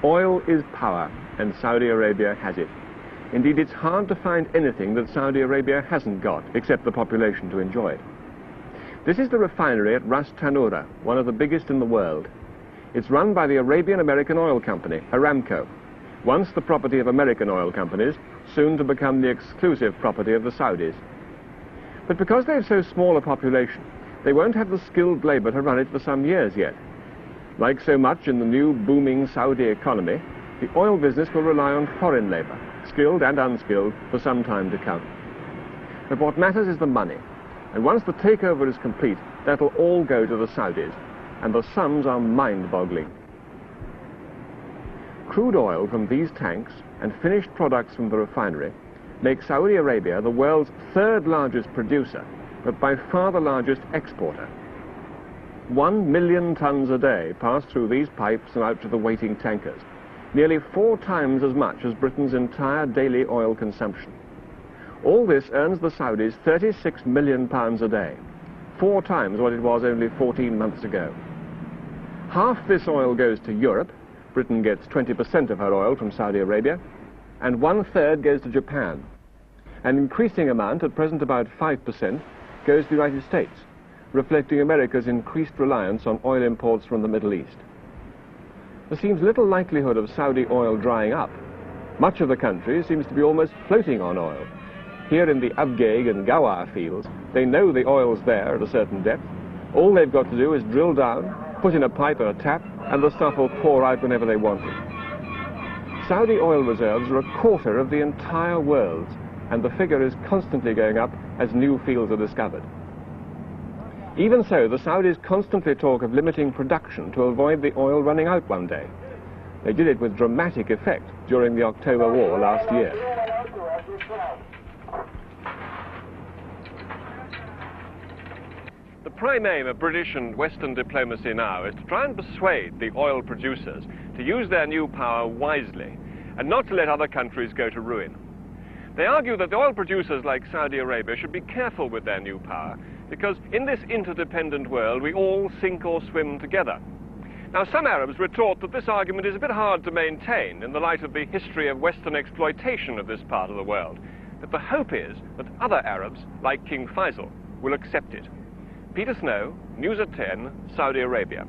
Oil is power, and Saudi Arabia has it. Indeed, it's hard to find anything that Saudi Arabia hasn't got, except the population to enjoy it. This is the refinery at Ras Tanura, one of the biggest in the world. It's run by the Arabian Oil Company, Aramco, once the property of American oil companies, soon to become the exclusive property of the Saudis. But because they've so small a population, they won't have the skilled labor to run it for some years yet. Like so much in the new booming Saudi economy, the oil business will rely on foreign labor, skilled and unskilled, for some time to come. But what matters is the money, and once the takeover is complete, that'll all go to the Saudis, and the sums are mind-boggling. Crude oil from these tanks and finished products from the refinery make Saudi Arabia the world's third largest producer, but by far the largest exporter. 1 million tons a day pass through these pipes and out to the waiting tankers, nearly 4 times as much as Britain's entire daily oil consumption. All this earns the Saudis £36 million a day, 4 times what it was only 14 months ago. Half this oil goes to Europe. Britain gets 20% of her oil from Saudi Arabia, and 1/3 goes to Japan. An increasing amount, at present about 5%, goes to the United States, reflecting America's increased reliance on oil imports from the Middle East. There seems little likelihood of Saudi oil drying up. Much of the country seems to be almost floating on oil. Here in the Abgeig and Gawar fields, they know the oil's there at a certain depth. All they've got to do is drill down, put in a pipe and a tap, and the stuff will pour out whenever they want it. Saudi oil reserves are a quarter of the entire world's, and the figure is constantly going up as new fields are discovered. Even so, the Saudis constantly talk of limiting production to avoid the oil running out one day. They did it with dramatic effect during the October War last year. The prime aim of British and Western diplomacy now is to try and persuade the oil producers to use their new power wisely and not to let other countries go to ruin. They argue that the oil producers like Saudi Arabia should be careful with their new power because in this interdependent world we all sink or swim together. Now some Arabs retort that this argument is a bit hard to maintain in the light of the history of Western exploitation of this part of the world, but the hope is that other Arabs, like King Faisal, will accept it. Peter Snow, News at 10, Saudi Arabia.